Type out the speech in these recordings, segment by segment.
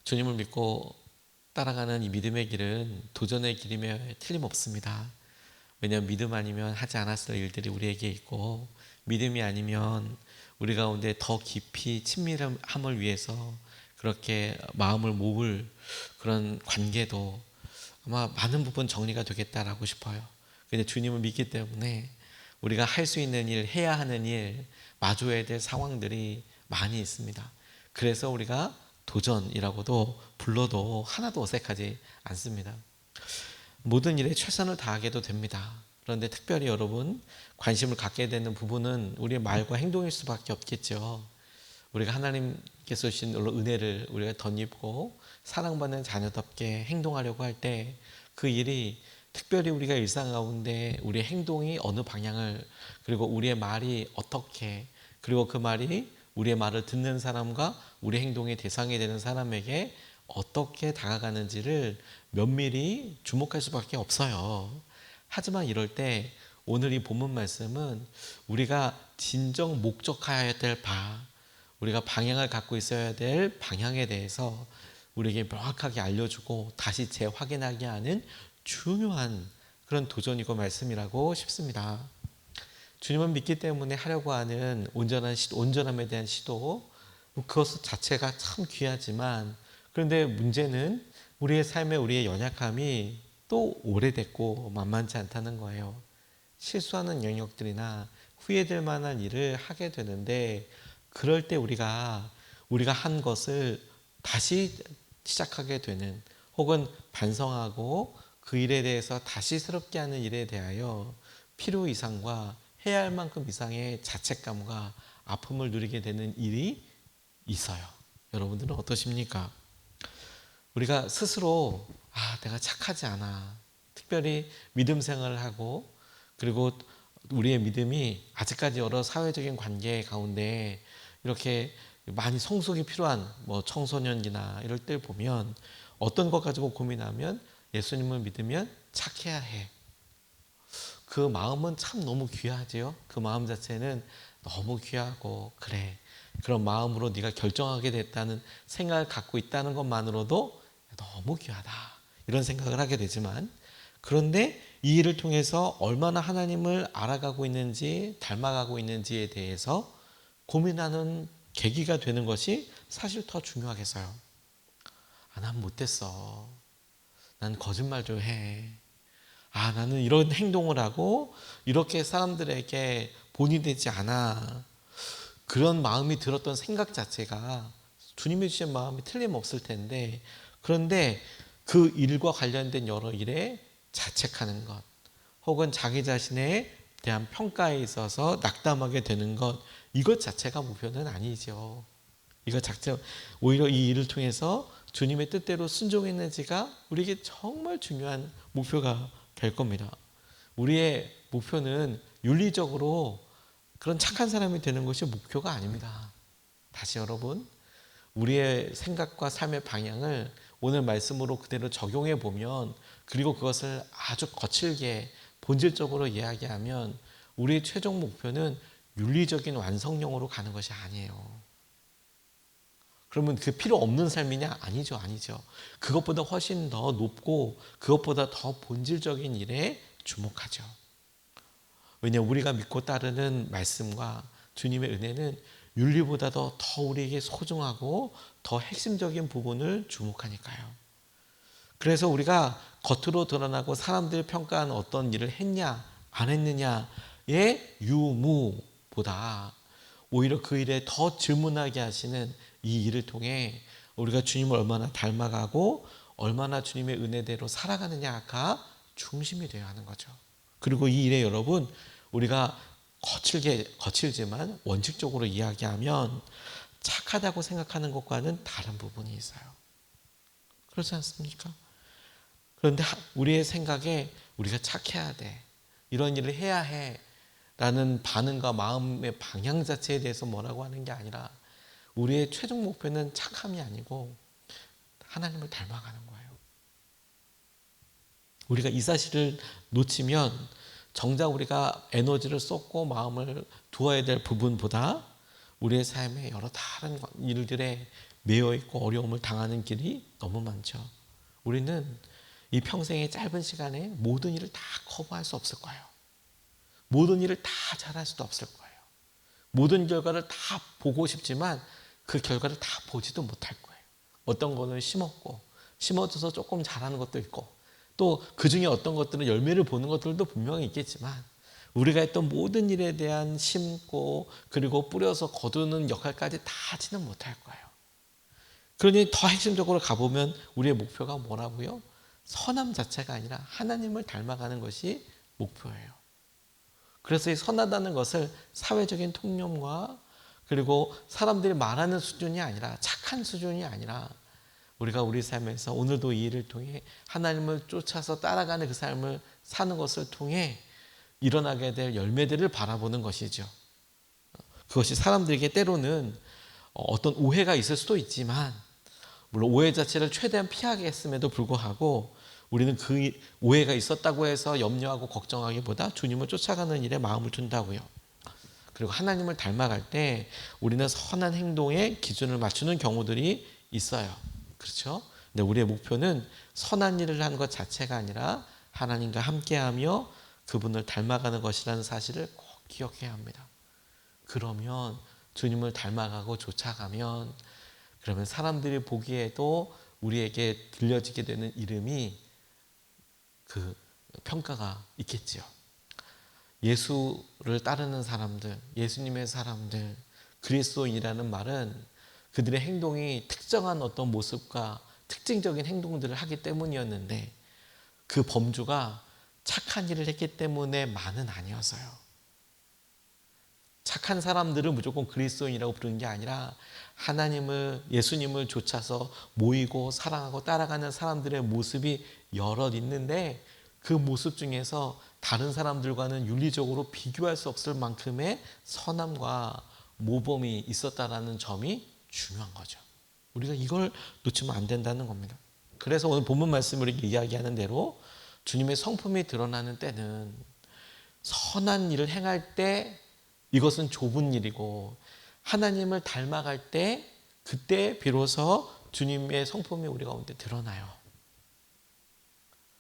주님을 믿고 따라가는 이 믿음의 길은 도전의 길임에 틀림없습니다. 왜냐하면 믿음 아니면 하지 않았을 일들이 우리에게 있고, 믿음이 아니면 우리 가운데 더 깊이 친밀함을 위해서 그렇게 마음을 모을 그런 관계도 아마 많은 부분 정리가 되겠다라고 싶어요. 근데 주님을 믿기 때문에 우리가 할 수 있는 일, 해야 하는 일, 마주해야 될 상황들이 많이 있습니다. 그래서 우리가 도전이라고도 불러도 하나도 어색하지 않습니다. 모든 일에 최선을 다하게도 됩니다. 그런데 특별히 여러분 관심을 갖게 되는 부분은 우리의 말과 행동일 수밖에 없겠죠. 우리가 하나님께서 주신 은혜를 우리가 덧입고 사랑받는 자녀답게 행동하려고 할 때 그 일이 특별히 우리가 일상 가운데 우리의 행동이 어느 방향을, 그리고 우리의 말이 어떻게, 그리고 그 말이 우리의 말을 듣는 사람과 우리 행동의 대상이 되는 사람에게 어떻게 다가가는지를 면밀히 주목할 수밖에 없어요. 하지만 이럴 때 오늘 이 본문 말씀은 우리가 진정 목적해야 될 우리가 방향을 갖고 있어야 될 방향에 대해서 우리에게 명확하게 알려주고 다시 재확인하게 하는 중요한 그런 도전이고 말씀이라고 싶습니다. 주님을 믿기 때문에 하려고 하는 온전함에 대한 시도, 그것 자체가 참 귀하지만, 그런데 문제는 우리의 삶에 우리의 연약함이 또 오래됐고 만만치 않다는 거예요. 실수하는 영역들이나 후회될 만한 일을 하게 되는데, 그럴 때 우리가 한 것을 다시 시작하게 되는, 혹은 반성하고 그 일에 대해서 다시 새롭게 하는 일에 대하여 필요 이상과 해야 할 만큼 이상의 자책감과 아픔을 누리게 되는 일이 있어요. 여러분들은 어떠십니까? 우리가 스스로 내가 착하지 않아, 특별히 믿음 생활을 하고, 그리고 우리의 믿음이 아직까지 여러 사회적인 관계 가운데 이렇게 많이 성숙이 필요한 청소년기나 이럴 때 보면 어떤 것 가지고 고민하면 예수님을 믿으면 착해야 해. 그 마음은 참 너무 귀하지요. 그 마음 자체는 너무 귀하고, 그래, 그런 마음으로 네가 결정하게 됐다는 생각을 갖고 있다는 것만으로도 너무 귀하다, 이런 생각을 하게 되지만, 그런데 이 일을 통해서 얼마나 하나님을 알아가고 있는지, 닮아가고 있는지에 대해서 고민하는 계기가 되는 것이 사실 더 중요하겠어요. 난 못됐어, 난 거짓말 좀 해, 나는 이런 행동을 하고 이렇게 사람들에게 본이 되지 않아, 그런 마음이 들었던 생각 자체가 주님이 주신 마음이 틀림없을 텐데, 그런데 그 일과 관련된 여러 일에 자책하는 것, 혹은 자기 자신에 대한 평가에 있어서 낙담하게 되는 것, 이것 자체가 목표는 아니죠. 이것 자체, 오히려 이 일을 통해서 주님의 뜻대로 순종했는지가 우리에게 정말 중요한 목표가 될 겁니다. 우리의 목표는 윤리적으로 그런 착한 사람이 되는 것이 목표가 아닙니다. 다시 여러분, 우리의 생각과 삶의 방향을 오늘 말씀으로 그대로 적용해 보면, 그리고 그것을 아주 거칠게 본질적으로 이야기하면 우리의 최종 목표는 윤리적인 완성형으로 가는 것이 아니에요. 그러면 그 필요 없는 삶이냐? 아니죠, 아니죠. 그것보다 훨씬 더 높고 그것보다 더 본질적인 일에 주목하죠. 왜냐하면 우리가 믿고 따르는 말씀과 주님의 은혜는 윤리보다도 더 우리에게 소중하고 더 핵심적인 부분을 주목하니까요. 그래서 우리가 겉으로 드러나고 사람들이 평가하는 어떤 일을 했냐 안 했느냐의 유무보다 오히려 그 일에 더 질문하게 하시는 이 일을 통해 우리가 주님을 얼마나 닮아가고 얼마나 주님의 은혜대로 살아가느냐가 중심이 되어야 하는 거죠. 그리고 이 일에 여러분, 우리가 거칠지만 원칙적으로 이야기하면 착하다고 생각하는 것과는 다른 부분이 있어요. 그렇지 않습니까? 그런데 우리의 생각에 우리가 착해야 돼, 이런 일을 해야 해 라는 반응과 마음의 방향 자체에 대해서 뭐라고 하는 게 아니라, 우리의 최종 목표는 착함이 아니고 하나님을 닮아가는 거예요. 우리가 이 사실을 놓치면 정작 우리가 에너지를 쏟고 마음을 두어야 될 부분보다 우리의 삶의 여러 다른 일들에 매여 있고 어려움을 당하는 길이 너무 많죠. 우리는 이 평생의 짧은 시간에 모든 일을 다 커버할 수 없을 거예요. 모든 일을 다 잘할 수도 없을 거예요. 모든 결과를 다 보고 싶지만 그 결과를 다 보지도 못할 거예요. 어떤 거는 심었고 심어져서 조금 자라는 것도 있고 또 그 중에 어떤 것들은 열매를 보는 것들도 분명히 있겠지만 우리가 했던 모든 일에 대한 심고 그리고 뿌려서 거두는 역할까지 다 하지는 못할 거예요. 그러니 더 핵심적으로 가보면 우리의 목표가 뭐라고요? 선함 자체가 아니라 하나님을 닮아가는 것이 목표예요. 그래서 이 선하다는 것을 사회적인 통념과 그리고 사람들이 말하는 수준이 아니라 착한 수준이 아니라 우리가 우리 삶에서 오늘도 이 일을 통해 하나님을 쫓아서 따라가는 그 삶을 사는 것을 통해 일어나게 될 열매들을 바라보는 것이죠. 그것이 사람들에게 때로는 어떤 오해가 있을 수도 있지만 물론 오해 자체를 최대한 피하겠음에도 불구하고 우리는 그 오해가 있었다고 해서 염려하고 걱정하기보다 주님을 쫓아가는 일에 마음을 둔다고요. 그리고 하나님을 닮아갈 때 우리는 선한 행동에 기준을 맞추는 경우들이 있어요. 그렇죠? 근데 우리의 목표는 선한 일을 하는 것 자체가 아니라 하나님과 함께하며 그분을 닮아가는 것이라는 사실을 꼭 기억해야 합니다. 그러면 주님을 닮아가고 쫓아가면 그러면 사람들이 보기에도 우리에게 들려지게 되는 이름이 그 평가가 있겠지요. 예수를 따르는 사람들, 예수님의 사람들, 그리스도인이라는 말은 그들의 행동이 특정한 어떤 모습과 특징적인 행동들을 하기 때문이었는데 그 범주가 착한 일을 했기 때문에 만은 아니었어요. 착한 사람들은 무조건 그리스도인이라고 부르는 게 아니라 하나님을 예수님을 쫓아서 모이고 사랑하고 따라가는 사람들의 모습이 여럿 있는데 그 모습 중에서 다른 사람들과는 윤리적으로 비교할 수 없을 만큼의 선함과 모범이 있었다라는 점이 중요한 거죠. 우리가 이걸 놓치면 안 된다는 겁니다. 그래서 오늘 본문 말씀을 이야기하는 대로 주님의 성품이 드러나는 때는 선한 일을 행할 때 이것은 좁은 일이고 하나님을 닮아갈 때 그때 비로소 주님의 성품이 우리 가운데 드러나요.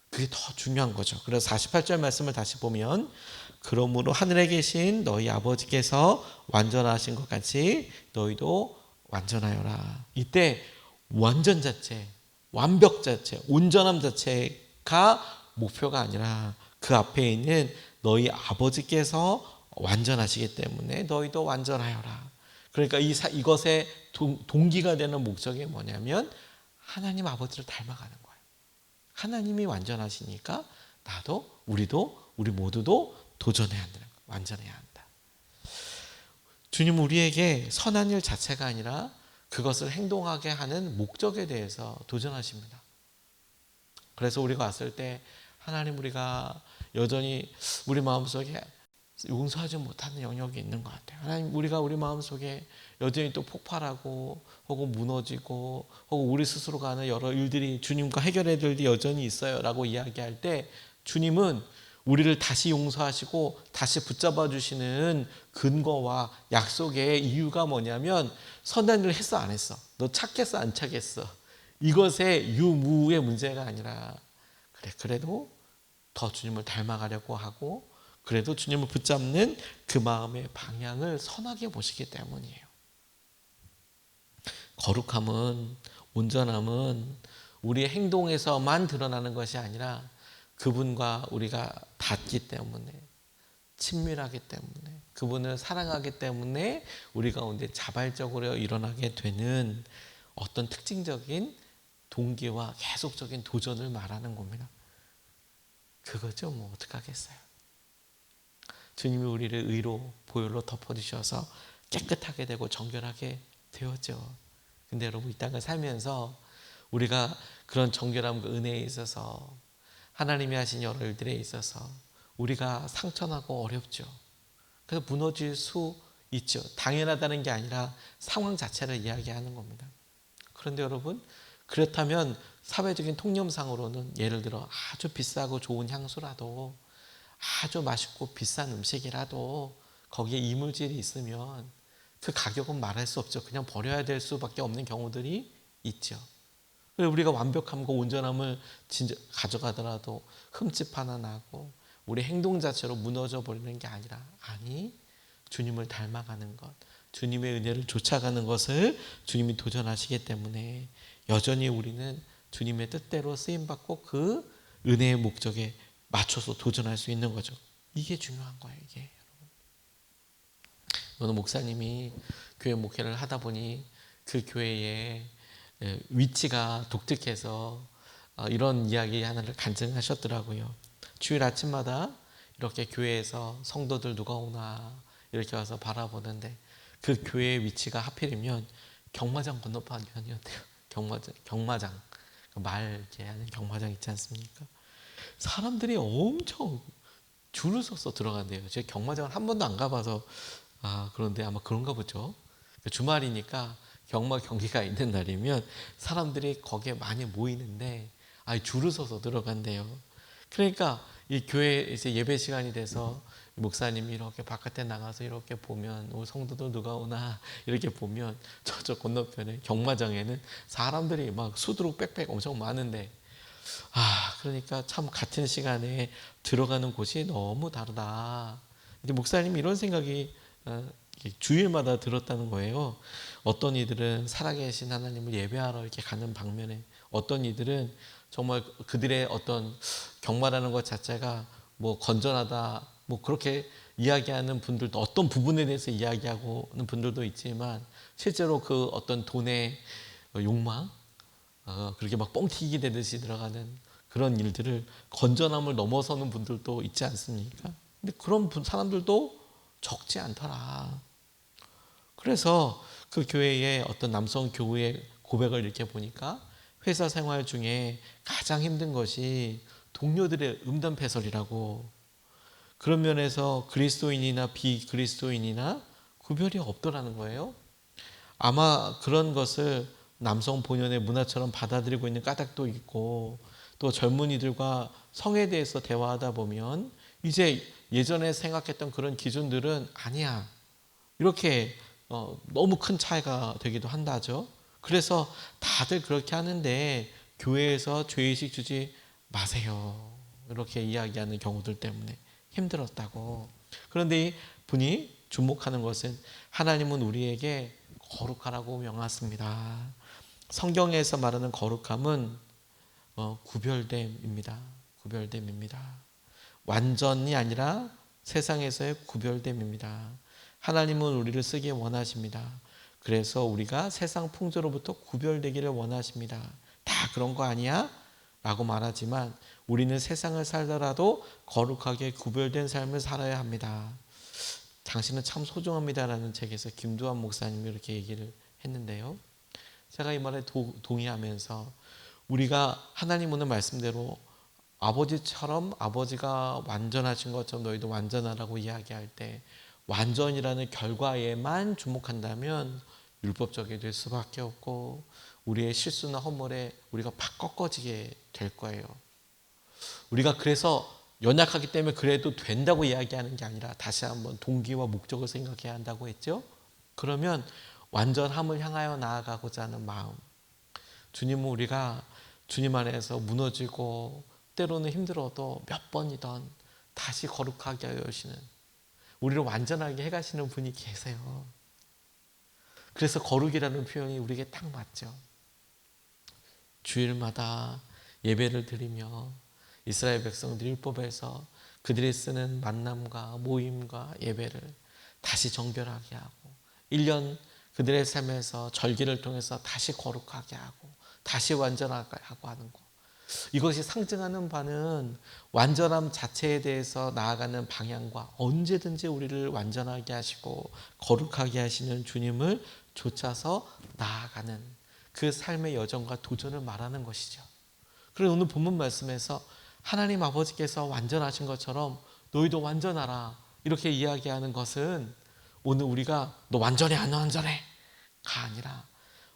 그게 더 중요한 거죠. 그래서 48절 말씀을 다시 보면 그러므로 하늘에 계신 너희 아버지께서 완전하신 것 같이 너희도 완전하여라. 이때 완전 자체, 완벽 자체, 온전함 자체가 목표가 아니라 그 앞에 있는 너희 아버지께서 완전하시기 때문에 너희도 완전하여라. 그러니까 이것의 동기가 되는 목적이 뭐냐면 하나님 아버지를 닮아가는 거예요. 하나님이 완전하시니까 나도 우리 모두도 도전해야 한다는 거예요. 완전해야 한다. 주님 우리에게 선한 일 자체가 아니라 그것을 행동하게 하는 목적에 대해서 도전하십니다. 그래서 우리가 왔을 때 하나님 우리가 여전히 우리 마음속에 용서하지 못하는 영역이 있는 것 같아요. 하나님 우리가 우리 마음속에 여전히 또 폭발하고 혹은 무너지고 혹은 우리 스스로가 하는 여러 일들이 주님과 해결해야 될 일이 여전히 있어요 라고 이야기할 때 주님은 우리를 다시 용서하시고 다시 붙잡아 주시는 근거와 약속의 이유가 뭐냐면 선한 일을 했어 안 했어? 너 착했어 안 착했어? 이것의 유무의 문제가 아니라 그래도 더 주님을 닮아가려고 하고 그래도 주님을 붙잡는 그 마음의 방향을 선하게 보시기 때문이에요. 거룩함은 온전함은 우리의 행동에서만 드러나는 것이 아니라 그분과 우리가 닿기 때문에 친밀하기 때문에 그분을 사랑하기 때문에 우리 가운데 자발적으로 일어나게 되는 어떤 특징적인 동기와 계속적인 도전을 말하는 겁니다. 그거죠. 뭐 어떡하겠어요. 주님이 우리를 의로 보혈로 덮어주셔서 깨끗하게 되고 정결하게 되었죠. 근데 여러분 이 땅을 살면서 우리가 그런 정결함과 은혜에 있어서 하나님이 하신 여러 일들에 있어서 우리가 상처나고 어렵죠. 그래서 무너질 수 있죠. 당연하다는 게 아니라 상황 자체를 이야기하는 겁니다. 그런데 여러분 그렇다면 사회적인 통념상으로는 예를 들어 아주 비싸고 좋은 향수라도 아주 맛있고 비싼 음식이라도 거기에 이물질이 있으면 그 가격은 말할 수 없죠. 그냥 버려야 될 수밖에 없는 경우들이 있죠. 우리가 완벽함과 온전함을 진짜 가져가더라도 흠집 하나 나고 우리 행동 자체로 무너져 버리는 게 아니라, 주님을 닮아가는 것, 주님의 은혜를 쫓아가는 것을 주님이 도전하시기 때문에 여전히 우리는 주님의 뜻대로 쓰임받고 그 은혜의 목적에 맞춰서 도전할 수 있는 거죠. 이게 중요한 거예요. 이게. 어느 목사님이 교회 목회를 하다 보니 그 교회의 위치가 독특해서 이런 이야기 하나를 간증하셨더라고요. 주일 아침마다 이렇게 교회에서 성도들 누가 오나 이렇게 와서 바라보는데 그 교회의 위치가 하필이면 경마장 건너편이었대요. 경마장. 말 이렇게 하는 경마장 있지 않습니까? 사람들이 엄청 줄을 서서 들어간대요. 제가 경마장을 한 번도 안 가봐서 그런데 아마 그런가 보죠. 주말이니까 경마 경기가 있는 날이면 사람들이 거기에 많이 모이는데 줄을 서서 들어간대요. 그러니까 이 교회 이제 예배 시간이 돼서 목사님이 이렇게 바깥에 나가서 이렇게 보면 성도들 누가 오나 이렇게 보면 저쪽 건너편에 경마장에는 사람들이 막 수두룩 빽빽 엄청 많은데 그러니까 참 같은 시간에 들어가는 곳이 너무 다르다. 이제 목사님이 이런 생각이 주일마다 들었다는 거예요. 어떤 이들은 살아계신 하나님을 예배하러 이렇게 가는 방면에, 어떤 이들은 정말 그들의 어떤 경마라는 것 자체가 뭐 건전하다, 뭐 그렇게 이야기하는 분들도, 어떤 부분에 대해서 이야기하고는 분들도 있지만 실제로 그 어떤 돈의 욕망, 그렇게 막 뻥튀기 되듯이 들어가는 그런 일들을, 건전함을 넘어서는 분들도 있지 않습니까? 근데 그런 사람들도 적지 않더라. 그래서 그 교회의 어떤 남성 교우의 고백을 이렇게 보니까 회사 생활 중에 가장 힘든 것이 동료들의 음담패설이라고. 그런 면에서 그리스도인이나 비그리스도인이나 구별이 없더라는 거예요. 아마 그런 것을 남성 본연의 문화처럼 받아들이고 있는 까닭도 있고, 또 젊은이들과 성에 대해서 대화하다 보면 이제 예전에 생각했던 그런 기준들은 아니야, 이렇게 너무 큰 차이가 되기도 한다죠. 그래서 다들 그렇게 하는데 교회에서 죄의식 주지 마세요, 이렇게 이야기하는 경우들 때문에 힘들었다고. 그런데 이 분이 주목하는 것은 하나님은 우리에게 거룩하라고 명하십니다. 성경에서 말하는 거룩함은 구별됨입니다. 구별됨입니다. 완전이 아니라 세상에서의 구별됨입니다. 하나님은 우리를 쓰기 원하십니다. 그래서 우리가 세상 풍조로부터 구별되기를 원하십니다. 다 그런 거 아니야? 라고 말하지만 우리는 세상을 살더라도 거룩하게 구별된 삶을 살아야 합니다. 당신은 참 소중합니다 라는 책에서 김두한 목사님이 이렇게 얘기를 했는데요. 제가 이 말에 동의하면서, 우리가 하나님 오늘 말씀대로 아버지처럼, 아버지가 완전하신 것처럼 너희도 완전하라고 이야기할 때 완전이라는 결과에만 주목한다면 율법적이 될 수밖에 없고 우리의 실수나 허물에 우리가 팍 꺾어지게 될 거예요. 우리가 그래서 연약하기 때문에 그래도 된다고 이야기하는 게 아니라 다시 한번 동기와 목적을 생각해야 한다고 했죠. 그러면 완전함을 향하여 나아가고자 하는 마음, 주님은 우리가 주님 안에서 무너지고 때로는 힘들어도 몇 번이던 다시 거룩하게 하여 주시는, 우리를 완전하게 해가시는 분이 계세요. 그래서 거룩이라는 표현이 우리에게 딱 맞죠. 주일마다 예배를 드리며 이스라엘 백성들이 율법에서 그들이 쓰는 만남과 모임과 예배를 다시 정결하게 하고 1년 그들의 삶에서 절기를 통해서 다시 거룩하게 하고 다시 완전하게 하고 하는 것, 이것이 상징하는 바는 완전함 자체에 대해서 나아가는 방향과 언제든지 우리를 완전하게 하시고 거룩하게 하시는 주님을 좇아서 나아가는 그 삶의 여정과 도전을 말하는 것이죠. 그래서 오늘 본문 말씀에서 하나님 아버지께서 완전하신 것처럼 너희도 완전하라 이렇게 이야기하는 것은 오늘 우리가 너 완전해 안 완전해 가 아니라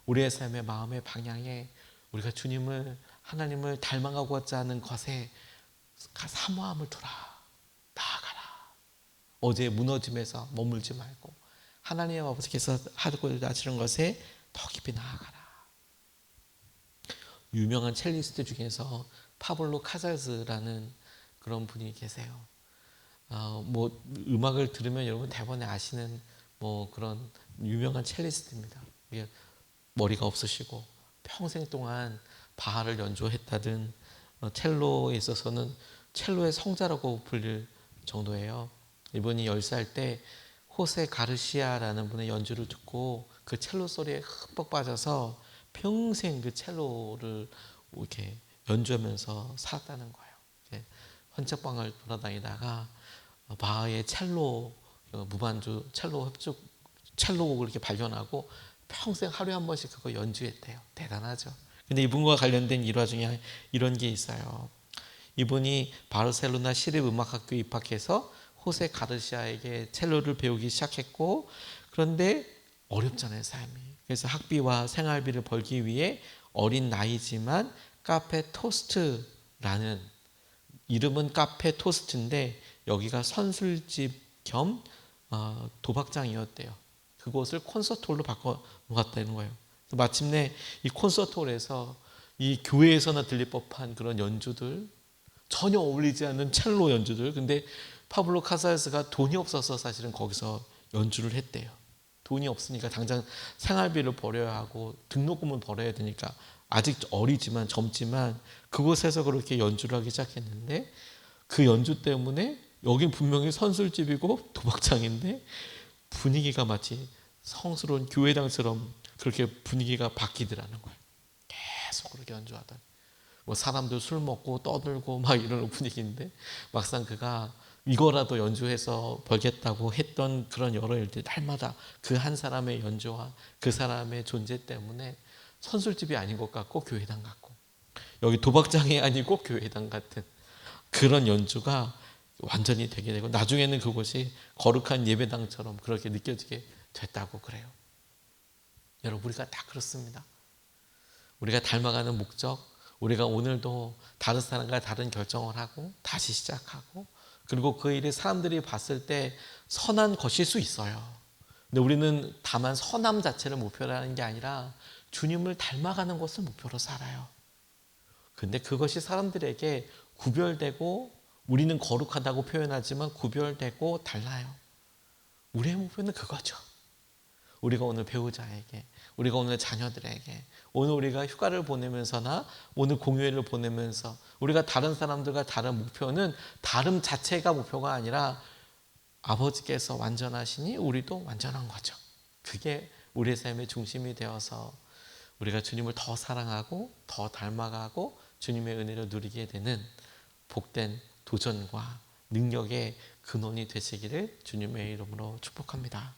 우리의 삶의 마음의 방향에 우리가 주님을, 하나님을 닮아가고자 하는 것에 사모함을 두라, 나아가라. 어제의 무너짐에서 머물지 말고 하나님 아버지께서 하고자 하시는 것에 더 깊이 나아가라. 유명한 첼리스트 중에서 파블로 카살스라는 그런 분이 계세요. 뭐 음악을 들으면 여러분 대번에 아시는 뭐 그런 유명한 첼리스트입니다. 머리가 없으시고 평생 동안 바하를 연주했다든 첼로에 있어서는 첼로의 성자라고 불릴 정도예요. 이분이 10살 때 호세 가르시아라는 분의 연주를 듣고 그 첼로 소리에 흠뻑 빠져서 평생 그 첼로를 이렇게 연주하면서 살았다는 거예요. 헌책방을 돌아다니다가 바하의 첼로 무반주 첼로 협주 첼로곡을 이렇게 발견하고 평생 하루에 한 번씩 그거 연주했대요. 대단하죠. 근데 이분과 관련된 일화 중에 이런 게 있어요. 이분이 바르셀로나 시립음악학교에 입학해서 호세 가르시아에게 첼로를 배우기 시작했고, 그런데 어렵잖아요, 삶이. 그래서 학비와 생활비를 벌기 위해 어린 나이지만 카페 토스트라는, 이름은 카페 토스트인데 여기가 선술집 겸 도박장이었대요. 그곳을 콘서트홀로 바꿔놓았다는 거예요. 마침내 이 콘서트홀에서 이 교회에서나 들릴 법한 그런 연주들, 전혀 어울리지 않는 첼로 연주들, 근데 파블로 카살스가 돈이 없어서 사실은 거기서 연주를 했대요. 돈이 없으니까 당장 생활비를 벌여야 하고 등록금을 벌어야 되니까, 아직 어리지만 젊지만 그곳에서 그렇게 연주를 하기 시작했는데, 그 연주 때문에 여긴 분명히 선술집이고 도박장인데 분위기가 마치 성스러운 교회당처럼 그렇게 분위기가 바뀌더라는 거예요. 계속 그렇게 연주하더니 뭐 사람들 술 먹고 떠들고 막 이러는 분위기인데, 막상 그가 이거라도 연주해서 벌겠다고 했던 그런 여러 일들이 날마다 그 한 사람의 연주와 그 사람의 존재 때문에 선술집이 아닌 것 같고 교회당 같고, 여기 도박장이 아니고 교회당 같은 그런 연주가 완전히 되게 되고, 나중에는 그곳이 거룩한 예배당처럼 그렇게 느껴지게 됐다고 그래요. 여러분, 우리가 다 그렇습니다. 우리가 닮아가는 목적, 우리가 오늘도 다른 사람과 다른 결정을 하고 다시 시작하고, 그리고 그 일이 사람들이 봤을 때 선한 것일 수 있어요. 근데 우리는 다만 선함 자체를 목표로 하는 게 아니라 주님을 닮아가는 것을 목표로 살아요. 근데 그것이 사람들에게 구별되고, 우리는 거룩하다고 표현하지만 구별되고 달라요. 우리의 목표는 그거죠. 우리가 오늘 배우자에게, 우리가 오늘 자녀들에게, 오늘 우리가 휴가를 보내면서나 오늘 공휴일을 보내면서 우리가 다른 사람들과 다른 목표는 다름 자체가 목표가 아니라 아버지께서 완전하시니 우리도 완전한 거죠. 그게 우리의 삶의 중심이 되어서 우리가 주님을 더 사랑하고 더 닮아가고 주님의 은혜를 누리게 되는 복된 도전과 능력의 근원이 되시기를 주님의 이름으로 축복합니다.